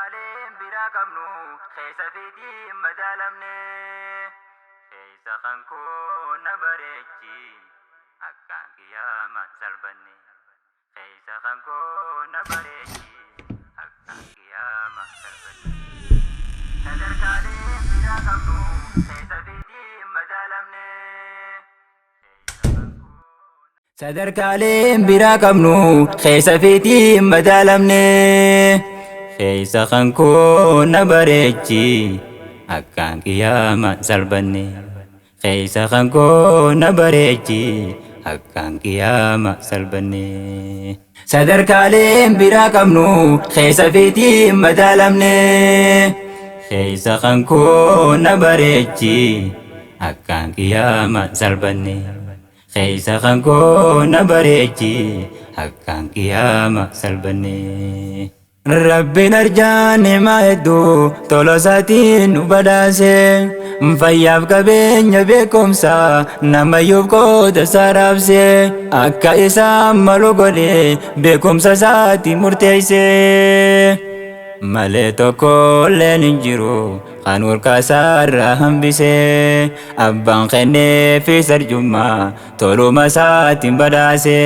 Sadarkaaleen biraa qabnu keessa fiitiin madaalamne keessa kan koo na bareechi akkaan kiyyaama salphanne keessa kan koo na bareechi akkaan kiyyaama salphanne sadarkaaleen biraa qabnu keessa fiitiin madaalamne. Sadarkaaleen biraa qabnu keessa fiitiin madaalamne keessa kan koo na bareechi akkaan kiyyaama salphanne keessa kan koo na bareechi akkaan kiyyaama salphanne sadarkaaleen biraa qabnu keessa fiitiin madaalamne keessa kan koo na bareechi akkaan kiyyaama salphanne keessa kan koo na bareechi akkaan kiyyaama salphanne. Rabbiin arjaan himaa hedduu tola isaatiin nu badhaase fayyaaf qabeenya beekumsa namayyuuf qooda isaa raabse akka isaan malu godhe beekumsa isaatiin murteeyse malee tokkolleen hin jiru kan warqa isaarraa hambise abbaan kennee fi sarjummaa toluma isaatiin badhaase.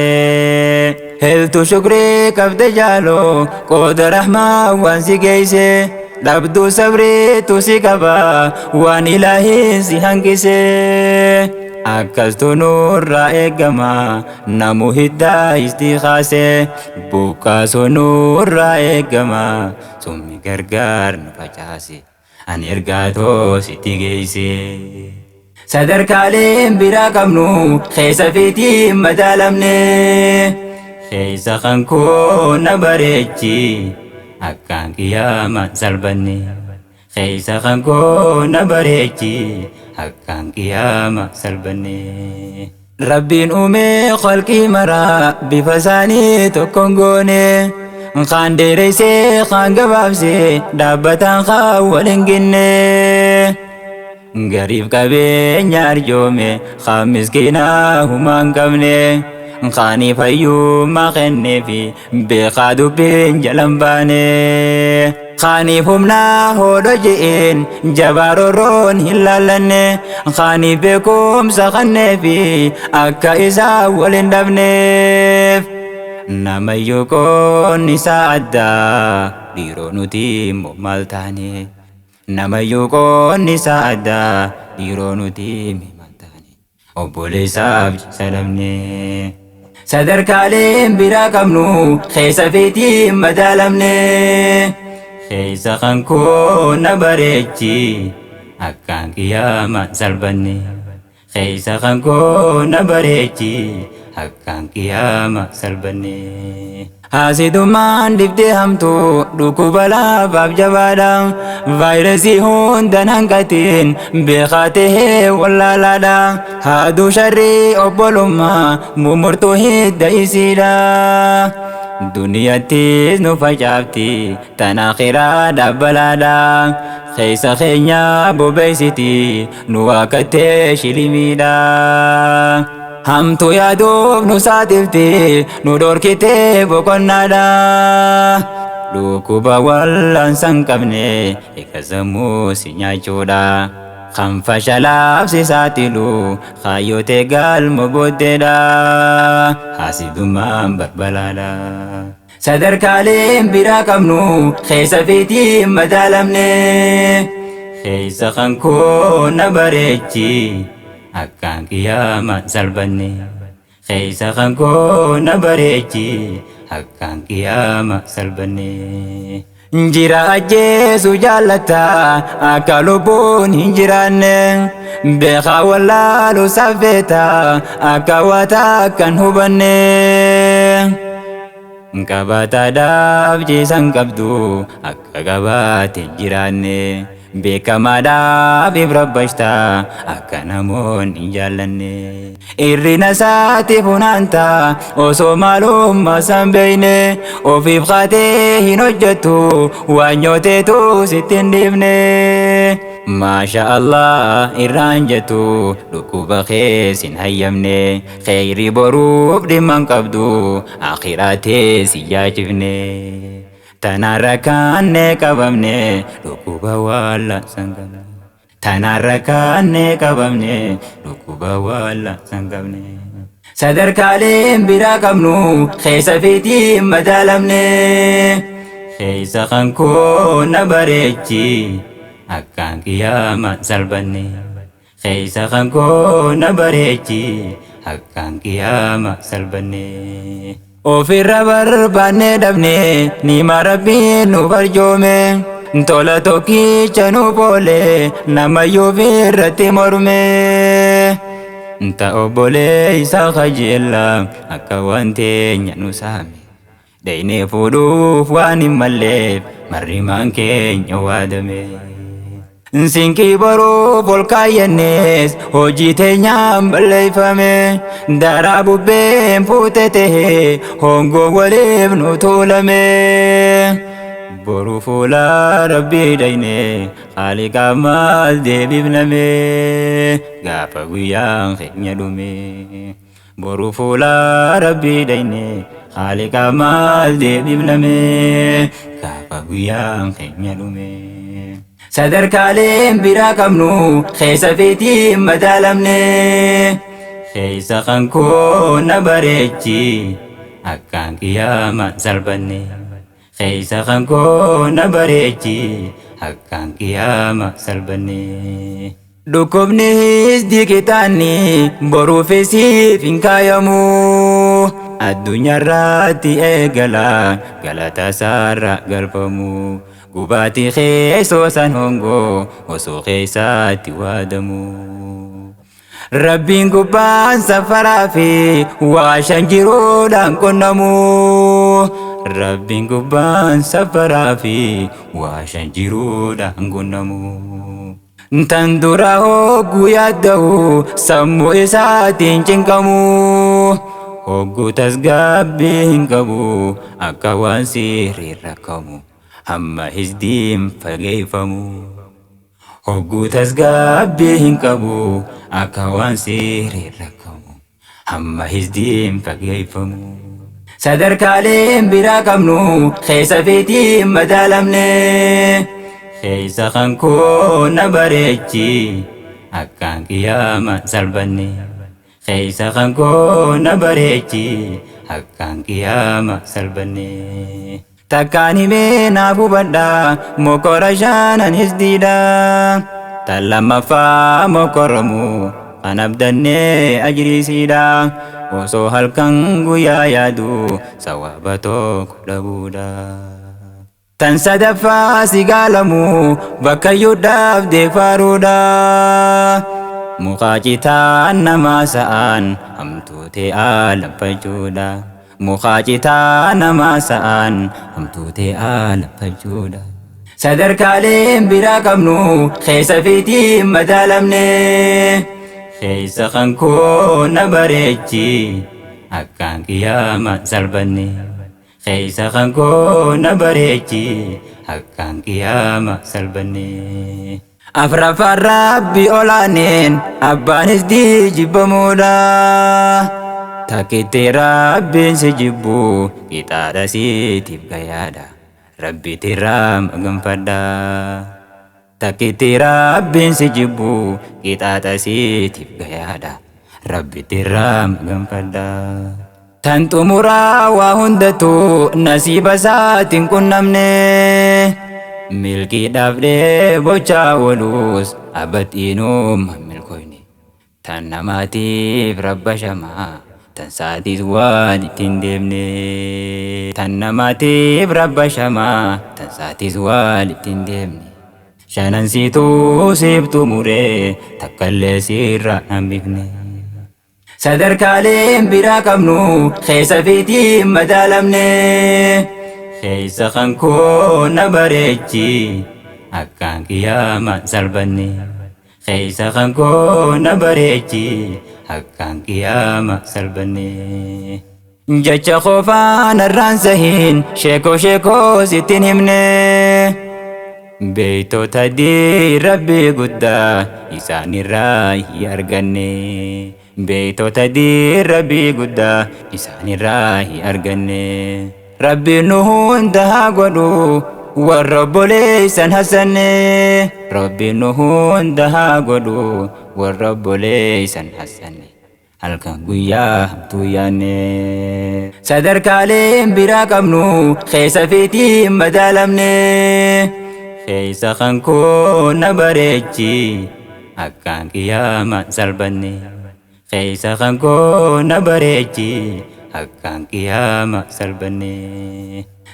Heltu shukrii qabde jaaloo qooda rahmaa waan si geeyse dhabduu sabriitu si qaba waan ilaahiin si hanqise akkastu nurraa eegama namu hiddaa istiqaase buqqaasu nurraa eegama summi gargaar nu facaase ani ergaatoo sitti geeyse. Sadarkaaleen biraa qabnu keessa fiitiin madaalamne keessa kan koo na bareechi akkaan kiyyaama salphanne keessa kan koo na bareechi akkaan kiyyaama salphanne. Rabbiin uumee khalqii maraa bifa isaanii tokkoon goone kaan dheereessee kaan gabaabsee dhaabbataan kaan wal hin ginne gariif qabeenya arjoome kaan miskiinaa humaa hin qabne kaanii fayyummaa kenneefi beekaa dubbiin jalan baane kaaniif humnaa hodho je'een jabaa rorroon hin laallanne kaaniif beekumsa kenneefi akka isaa wal hin dhabneef namayyuu qoonni isaa addaa dhiiroo nuti immoo maal taane namayyuu qoonni isaa addaa dhiiroo nuti maal taane obboleessaaf jisa dhabne. Sadarkaaleen biraa qabnu keessa fiitiin madaalamne keessa kan koo na bareechi akkaan kiyyaama salphanne keessa kan koo na bareechi akkaan kiyyaama salphanne. Haasidummaan dibdee hamtuu dhukkuba laafaaf jabaadha vaayirasii hundaan hanqatiin beekaa tahee wallaalaadha haaduu sharrii obbolummaa mummurtuu hidda isiidha duniyattis nu facaafti tan akhiraa dhabbalaadha keessa keenya bobeeysiti nu waakattee shilimiidha. Hamtu yaaduuf nu saaxilti nu dhorkite boqonnaadha dhukkuba wal'aansa hin qabne eega sammuu si nyaachuudha kan fashalaaf si saaxilu kaayyotee galma booddeedha haasidummaan balbalaadha. Sadarkaaleen biraa qabnu keessa fiitiin madaalamne keessa kan koo na bareechi akkaan kiyyaama salphanne keessa kan koo na bareechi akkaan kiyyaama salphanne. Jira ajjeesu jaallata akka lubbuun hin jiraanne beekaa wallaalu saffeeta akka waata akkan hubanne qabaataadhaaf jeesan qabdu akka qabaate jiraanne beekamaadhaaf ibrabbashta akka namoonni hin jaallanne irrina isaatiif hunaanta osoo maalummaa san beeyne ofiif qaatee hin hojjettu waan nyooteetu sitti hin dhiifne maasha Allah irraan jettu dhukkuba keesin hayyamne kheyri boruuf dhimman qabdu akhiraatee si yaachifne tanarra kaanne qabamne dhukkuba waalla sangabne tanarra kaanne qabamne dhukkuba waalla sangabne sadarkaaleen biraa qabnu keessa fiitiin madaalamne keessa kan koo na bareechi akkaan qiyyaama salbanne keessa kan koo na bareechi akkaan qiyyaama salbanne ofirra barbaanne dhabne nima rabbiin nu barjoome tola tokkicha nu boole namayyuu irratti morme ta obbolee isaa kajeella akka waan teenya nu saame daynee fuudhuuf waan hin malleef marrimaan keenya waadame Sinki baruuf ol kaayyannees hojii teenyaan balleeffame daraa bubbeen fuute tahee hongoo waliif nu tuulame boru fuula rabbii daynee haali qaamaas deebifname gaafa guyyaan keenya dhume boru fuula rabbii daynee haali qaamaas deebifname gaafa guyyaan keenya dhume sadarkaaleen biraa qabnu keessa fiitiin madaalamne keessa kan koo na bareechi akkaan qiyyaama salbanne keessa kan koo na bareechi akkaan qiyyaama salbanne dhukkubnis diqitaanni boruufisiif hin kaayamu addunyaarratti eegala galata isaarra galfamu Gubati keesoo san hongoo osoo keessaatti waadamu Rabbiin gubbaan safaraa fi waashan jiruudhaan qonnamu Rabbiin gubbaan safaraa fi waashan jiruudhaan qonnamu Tan dura hogguu yaadda'u sammuu isaatiin cinqamu Hogguu tasgabbii hin qabu akka waan sirrii rakkamu Amma hizdiin fageeffamu hogguu tasgabbii hin qabu akka waan sirrii rakkamu Amma hizdiin fageeffamu sadarkaaleen biraa qabnu keessa fiitiin madaalamne keessa kan koo na bareechi akkaan qiyyaama salbanne keessa kan koo na bareechi akkaan qiyyaama salbanne Takkaan himee naaf hubadhaa mokora shaanan hisdiidhaa tan lammaffaa mokoromu kan abdannee ajriisiidhaa osoo halkan guyyaa yaadu sawaaba tokko dhabuudhaa tan sadaffaa si gaalamu bakkayyuudhaaf deefaaruudhaa mukaa citaan namaa sa'aan hamtuutee aalamfachuudhaa Mukacitaa namaa sa'aan hamtuutee aalamfachuudha sadarkaaleen biraa qabnu keessa fiitiin madaalamne keessa kan koo na bareechi akkaan qiyyaama salbanne keessa kan koo na bareechi akkaan qiyyaama salbanne afraffaan rabbi olaaneen abbaanis jibbamuudha Takkitee rabbiin si jibbu qixaadha siitiif gayyaadha rabbitti irraa maganfadha Takkitee rabbiin si jibbu qixaadha siitiif gayyaadha rabbitti irraa maganfadha Tan xumuraa waa hundatu nasiiba isaatiin qunnamne milkiidhaaf dheebochaa oolus abbaxiinuma milkoyne tan namaatiif rabba shamaa Tan saatis waan ittiin deemne tan namaatiif rabba shamaa tan saatis waan ittiin deemne shanan siituu siiftu muree takkallee siirra hambifne sadarkaaleen biraa qabnu keessa fiitiin madaalamne keessa kan koo na bareechi akkaan qiyyaama salbanne keessa kan koo na bareechi akkaan qiyyaama salbanne jecha qofaan irraan sahiin sheekoo sittiin himne beeytoota rabbii guddaa isaanirraa hin arganne beeytoota rabbii guddaa isaanirraa hin arganne ربي نهون دها قدو والرب ليس حسني ربي نهون دها قدو والرب ليس حسني halkan guyyaa hamtuu yaanne sadarkaaleen biraa qabnu keessa fiitiin madaalamne keessa kan koo na bareechi akkaan qiyaamaan salphanne keessa kan koo na bareechi akkaan qiyaamaan salphanne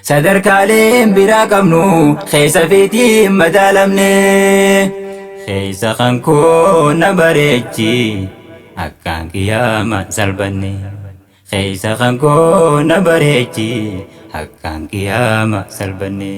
sadarkaaleen biraa qabnu keessa fiitiin madaalamne keessa kan koo na bareechi akkaan qiyaamaan salphanne keessa kan koo na bareechi akkaan qiyaamaan salphanne.